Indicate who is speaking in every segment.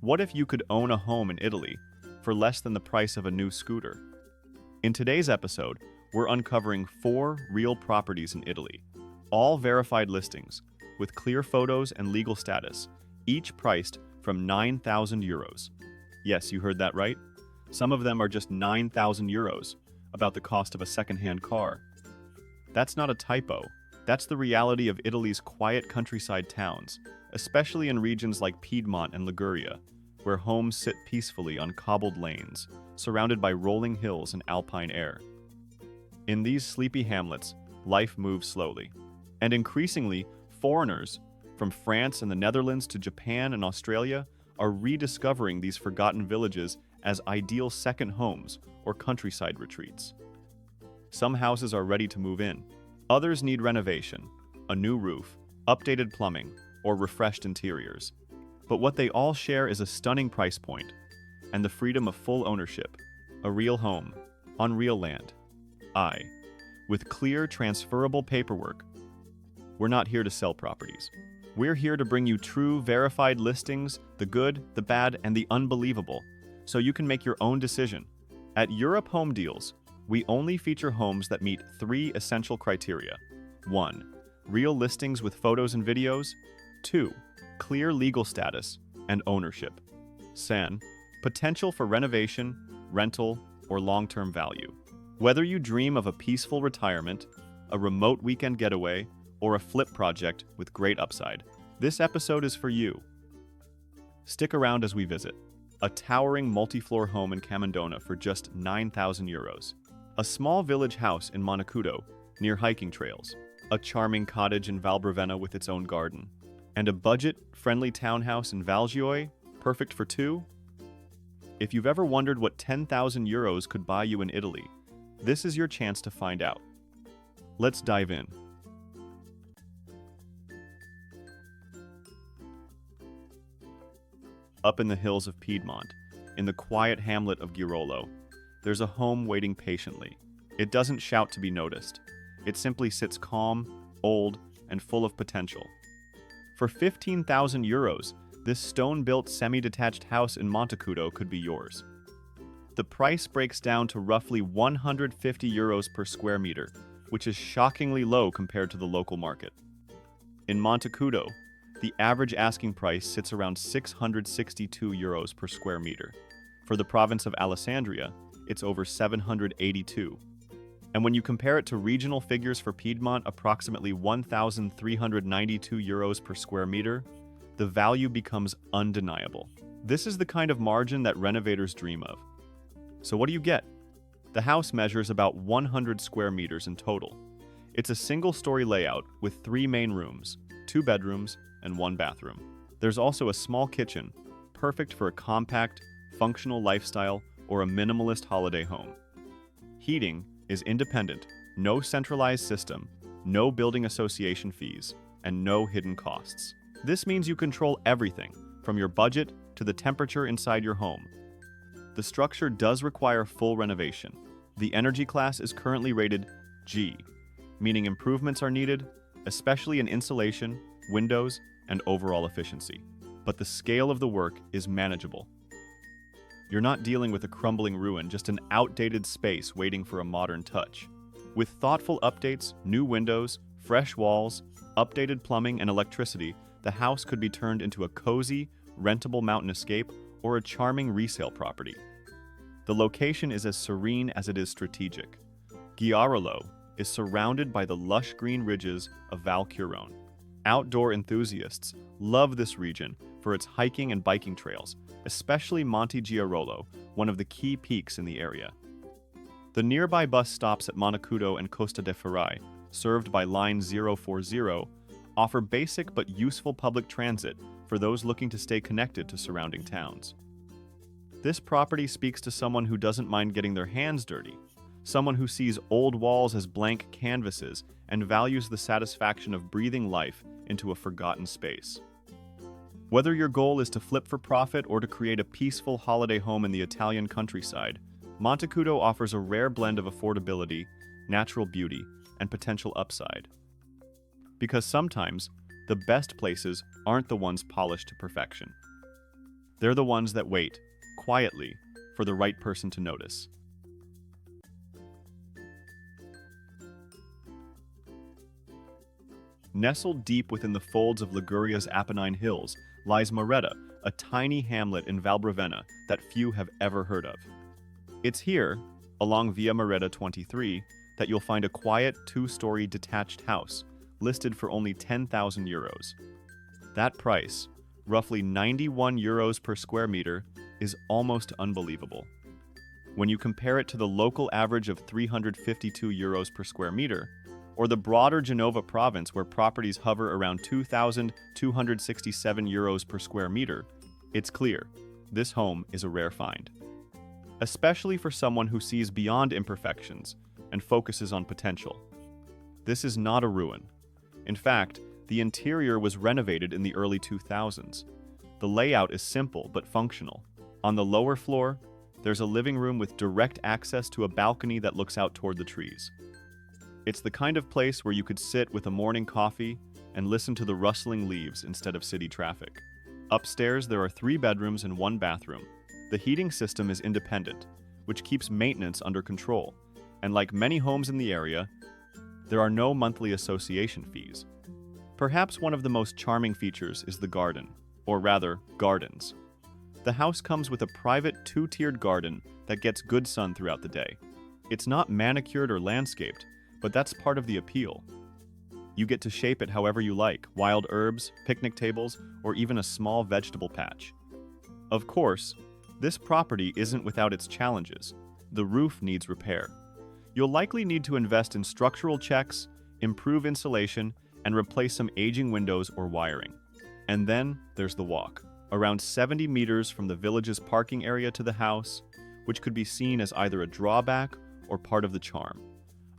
Speaker 1: What if you could own a home in Italy for less than the price of a new scooter? In today's episode, we're uncovering 4 real properties in Italy, all verified listings, with clear photos and legal status, each priced from 9,000 euros. Yes, you heard that right. Some of them are just 9,000 euros, about the cost of a second-hand car. That's not a typo. That's the reality of Italy's quiet countryside towns, especially in regions like Piedmont and Liguria, where homes sit peacefully on cobbled lanes, surrounded by rolling hills and alpine air. In these sleepy hamlets, life moves slowly. And increasingly, foreigners, from France and the Netherlands to Japan and Australia, are rediscovering these forgotten villages as ideal second homes or countryside retreats. Some houses are ready to move in. Others need renovation, a new roof, updated plumbing, or refreshed interiors. But what they all share is a stunning price point and the freedom of full ownership, a real home, on real land. With clear, transferable paperwork. We're not here to sell properties. We're here to bring you true, verified listings, the good, the bad, and the unbelievable, so you can make your own decision. At Europe Home Deals, we only feature homes that meet 3 essential criteria. 1. Real listings with photos and videos. 2. Clear legal status and ownership. San. Potential for renovation, rental, or long-term value. Whether you dream of a peaceful retirement, a remote weekend getaway, or a flip project with great upside, this episode is for you. Stick around as we visit a towering multi-floor home in Camandona for just 9,000 euros. A small village house in Montacuto, near hiking trails. A charming cottage in Valbrevenna with its own garden. And a budget-friendly townhouse in Valgioie, perfect for 2. If you've ever wondered what 10,000 euros could buy you in Italy, this is your chance to find out. Let's dive in. Up in the hills of Piedmont, in the quiet hamlet of Girolo, there's a home waiting patiently. It doesn't shout to be noticed. It simply sits calm, old, and full of potential. For 15,000 euros, this stone-built semi-detached house in Montacuto could be yours. The price breaks down to roughly 150 euros per square meter, which is shockingly low compared to the local market. In Montacuto, the average asking price sits around 662 euros per square meter. For the province of Alessandria, it's over 782. And when you compare it to regional figures for Piedmont, approximately 1,392 euros per square meter, the value becomes undeniable. This is the kind of margin that renovators dream of. So what do you get? The house measures about 100 square meters in total. It's a single-story layout with 3 main rooms, 2 bedrooms, and 1 bathroom. There's also a small kitchen, perfect for a compact, functional lifestyle or a minimalist holiday home. Heating is independent, no centralized system, no building association fees, and no hidden costs. This means you control everything, from your budget to the temperature inside your home. The structure does require full renovation. The energy class is currently rated G, meaning improvements are needed, especially in insulation, windows, and overall efficiency. But the scale of the work is manageable. You're not dealing with a crumbling ruin, just an outdated space waiting for a modern touch. With thoughtful updates, new windows, fresh walls, updated plumbing and electricity, the house could be turned into a cozy, rentable mountain escape or a charming resale property. The location is as serene as it is strategic. Girolo is surrounded by the lush green ridges of Valgioie. Outdoor enthusiasts love this region for its hiking and biking trails, especially Monte Girolo, one of the key peaks in the area. The nearby bus stops at Montacuto and Costa de Ferrai, served by Line 040, offer basic but useful public transit for those looking to stay connected to surrounding towns. This property speaks to someone who doesn't mind getting their hands dirty, someone who sees old walls as blank canvases and values the satisfaction of breathing life into a forgotten space. Whether your goal is to flip for profit or to create a peaceful holiday home in the Italian countryside, Montacuto offers a rare blend of affordability, natural beauty, and potential upside. Because sometimes, the best places aren't the ones polished to perfection. They're the ones that wait, quietly, for the right person to notice. Nestled deep within the folds of Liguria's Apennine Hills lies Maretta, a tiny hamlet in Valbrevenna that few have ever heard of. It's here, along Via Maretta 23, that you'll find a quiet two-story detached house listed for only €10,000. That price, roughly €91 per square meter, is almost unbelievable. When you compare it to the local average of €352 per square meter, or the broader Genova province where properties hover around €2,267 per square meter, it's clear this home is a rare find. Especially for someone who sees beyond imperfections and focuses on potential. This is not a ruin. In fact, the interior was renovated in the early 2000s. The layout is simple but functional. On the lower floor, there's a living room with direct access to a balcony that looks out toward the trees. It's the kind of place where you could sit with a morning coffee and listen to the rustling leaves instead of city traffic. Upstairs, there are 3 bedrooms and 1 bathroom. The heating system is independent, which keeps maintenance under control. And like many homes in the area, there are no monthly association fees. Perhaps one of the most charming features is the garden, or rather, gardens. The house comes with a private 2-tiered garden that gets good sun throughout the day. It's not manicured or landscaped, but that's part of the appeal. You get to shape it however you like, wild herbs, picnic tables, or even a small vegetable patch. Of course, this property isn't without its challenges. The roof needs repair. You'll likely need to invest in structural checks, improve insulation, and replace some aging windows or wiring. And then there's the walk, around 70 meters from the village's parking area to the house, which could be seen as either a drawback or part of the charm.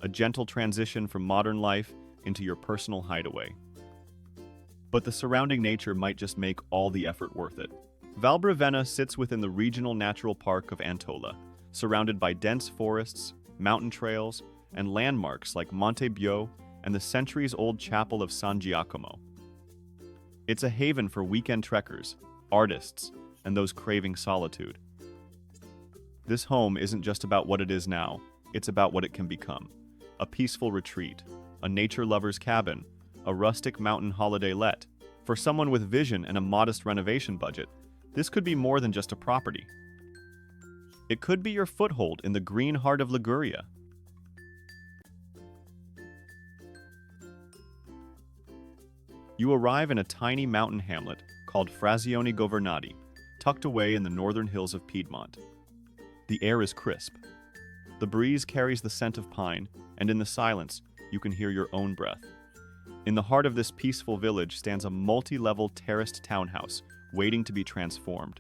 Speaker 1: A gentle transition from modern life into your personal hideaway. But the surrounding nature might just make all the effort worth it. Valbrevenna sits within the regional natural park of Antola, surrounded by dense forests, mountain trails, and landmarks like Montacuto and the centuries-old chapel of San Giacomo. It's a haven for weekend trekkers, artists, and those craving solitude. This home isn't just about what it is now, it's about what it can become. A peaceful retreat, a nature lover's cabin, a rustic mountain holiday let. For someone with vision and a modest renovation budget, this could be more than just a property. It could be your foothold in the green heart of Liguria. You arrive in a tiny mountain hamlet called Frazioni Governati, tucked away in the northern hills of Piedmont. The air is crisp. The breeze carries the scent of pine, and in the silence, you can hear your own breath. In the heart of this peaceful village stands a multi-level terraced townhouse, waiting to be transformed.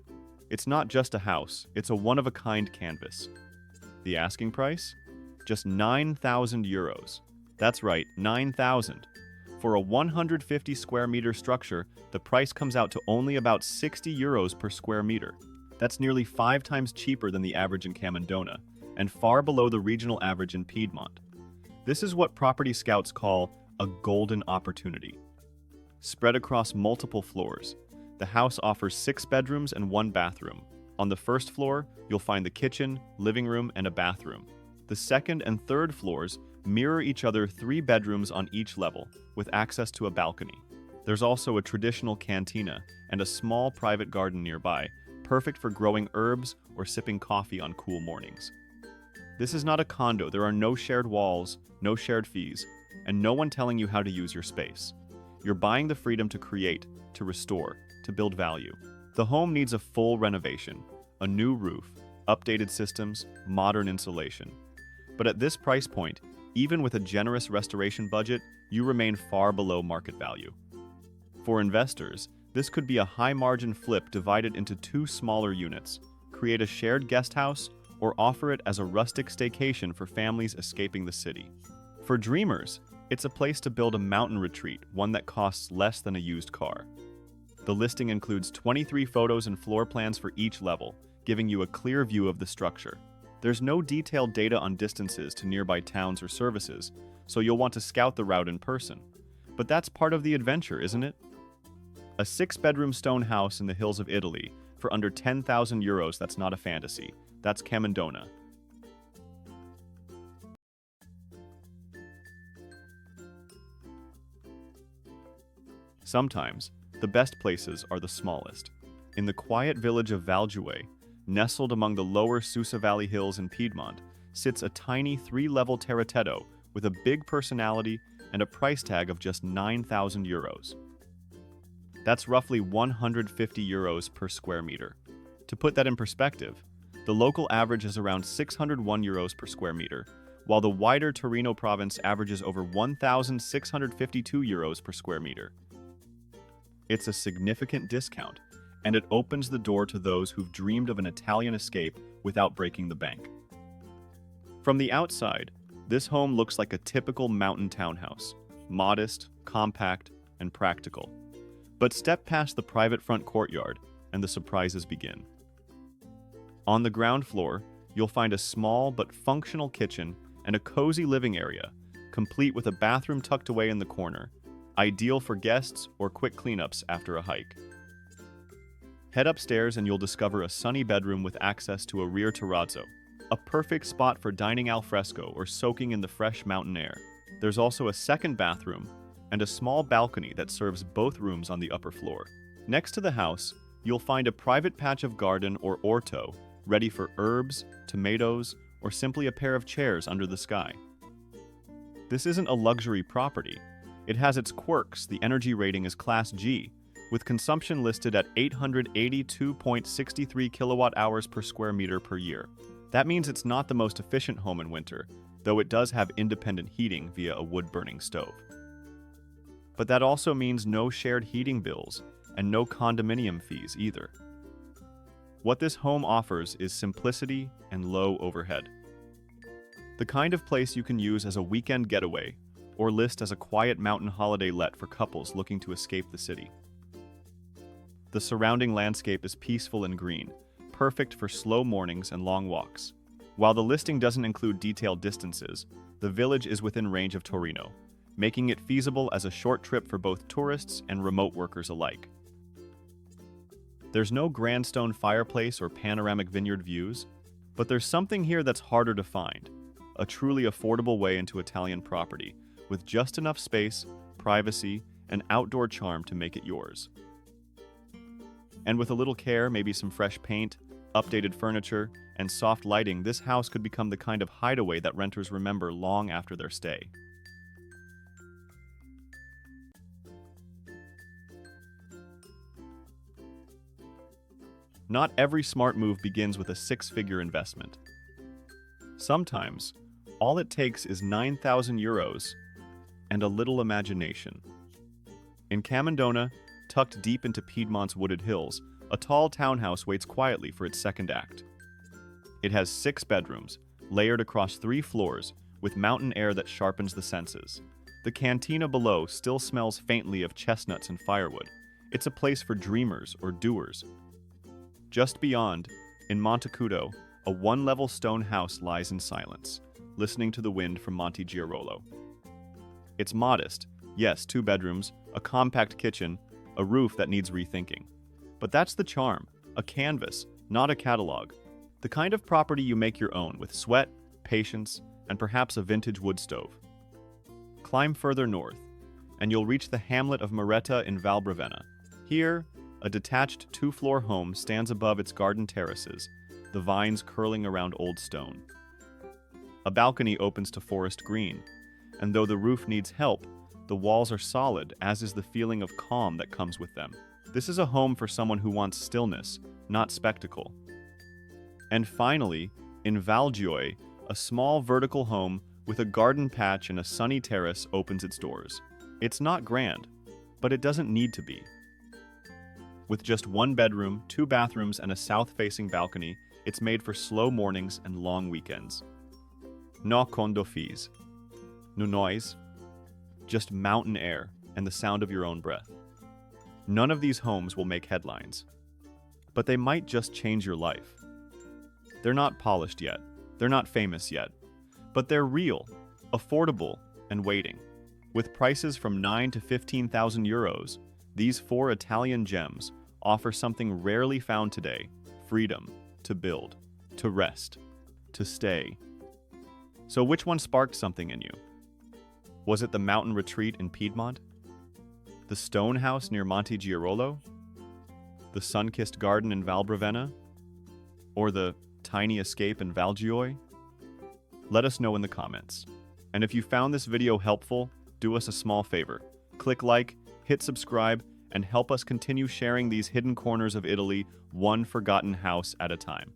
Speaker 1: It's not just a house, it's a one-of-a-kind canvas. The asking price? Just €9,000. That's right, 9,000. For a 150 square meter structure, the price comes out to only about €60 per square meter. That's nearly 5 times cheaper than the average in Camandona, and far below the regional average in Piedmont. This is what property scouts call a golden opportunity. Spread across multiple floors, the house offers 6 bedrooms and 1 bathroom. On the first floor, you'll find the kitchen, living room, and a bathroom. The second and third floors mirror each other 3 bedrooms on each level, with access to a balcony. There's also a traditional cantina and a small private garden nearby, perfect for growing herbs or sipping coffee on cool mornings. This is not a condo. There are no shared walls, no shared fees, and no one telling you how to use your space. You're buying the freedom to create, to restore, to build value. The home needs a full renovation, a new roof, updated systems, modern insulation. But at this price point, even with a generous restoration budget, you remain far below market value. For investors, this could be a high-margin flip divided into 2 smaller units, create a shared guest house, or offer it as a rustic staycation for families escaping the city. For dreamers, it's a place to build a mountain retreat, one that costs less than a used car. The listing includes 23 photos and floor plans for each level, giving you a clear view of the structure. There's no detailed data on distances to nearby towns or services, so you'll want to scout the route in person. But that's part of the adventure, isn't it? A 6-bedroom stone house in the hills of Italy, for under 10,000 euros. That's not a fantasy. That's Camandona. Sometimes, the best places are the smallest. In the quiet village of Valgioie, nestled among the lower Susa Valley hills in Piedmont, sits a tiny 3-level terratetto with a big personality and a price tag of just 9,000 euros. That's roughly 150 euros per square meter. To put that in perspective, the local average is around 601 euros per square meter, while the wider Torino province averages over 1,652 euros per square meter. It's a significant discount, and it opens the door to those who've dreamed of an Italian escape without breaking the bank. From the outside, this home looks like a typical mountain townhouse, modest, compact, and practical. But step past the private front courtyard, and the surprises begin. On the ground floor, you'll find a small but functional kitchen and a cozy living area, complete with a bathroom tucked away in the corner, ideal for guests or quick cleanups after a hike. Head upstairs and you'll discover a sunny bedroom with access to a rear terrazzo, a perfect spot for dining al fresco or soaking in the fresh mountain air. There's also a second bathroom and a small balcony that serves both rooms on the upper floor. Next to the house, you'll find a private patch of garden or orto, ready for herbs, tomatoes, or simply a pair of chairs under the sky. This isn't a luxury property. It has its quirks. The energy rating is Class G, with consumption listed at 882.63 kilowatt-hours per square meter per year. That means it's not the most efficient home in winter, though it does have independent heating via a wood-burning stove. But that also means no shared heating bills and no condominium fees either. What this home offers is simplicity and low overhead. The kind of place you can use as a weekend getaway or list as a quiet mountain holiday let for couples looking to escape the city. The surrounding landscape is peaceful and green, perfect for slow mornings and long walks. While the listing doesn't include detailed distances, the village is within range of Torino, making it feasible as a short trip for both tourists and remote workers alike. There's no grand stone fireplace or panoramic vineyard views, but there's something here that's harder to find: a truly affordable way into Italian property, with just enough space, privacy, and outdoor charm to make it yours. And with a little care, maybe some fresh paint, updated furniture, and soft lighting, this house could become the kind of hideaway that renters remember long after their stay. Not every smart move begins with a 6-figure investment. Sometimes, all it takes is 9,000 euros and a little imagination. In Camandona, tucked deep into Piedmont's wooded hills, a tall townhouse waits quietly for its second act. It has 6 bedrooms, layered across 3 floors, with mountain air that sharpens the senses. The cantina below still smells faintly of chestnuts and firewood. It's a place for dreamers or doers. Just beyond, in Montacuto, a 1-level stone house lies in silence, listening to the wind from Monte Girolamo. It's modest, yes, 2 bedrooms, a compact kitchen, a roof that needs rethinking. But that's the charm, a canvas, not a catalog. The kind of property you make your own with sweat, patience, and perhaps a vintage wood stove. Climb further north, and you'll reach the hamlet of Maretta in Valbrevenna. Here, a detached 2-floor home stands above its garden terraces, the vines curling around old stone. A balcony opens to forest green, and though the roof needs help, the walls are solid, as is the feeling of calm that comes with them. This is a home for someone who wants stillness, not spectacle. And finally, in Valgioie, a small vertical home with a garden patch and a sunny terrace opens its doors. It's not grand, but it doesn't need to be. With just 1 bedroom, 2 bathrooms, and a south-facing balcony, it's made for slow mornings and long weekends. No condo fees. No noise. Just mountain air and the sound of your own breath. None of these homes will make headlines, but they might just change your life. They're not polished yet. They're not famous yet. But they're real, affordable, and waiting. With prices from 9,000 to 15,000 euros, these 4 Italian gems, offer something rarely found today: freedom to build, to rest, to stay. So which one sparked something in you? Was it the mountain retreat in Piedmont? The stone house near Montacuto? The sun-kissed garden in Valbrevenna? Or the tiny escape in Valgioie? Let us know in the comments. And if you found this video helpful, do us a small favor. Click like, hit subscribe, and help us continue sharing these hidden corners of Italy, one forgotten house at a time.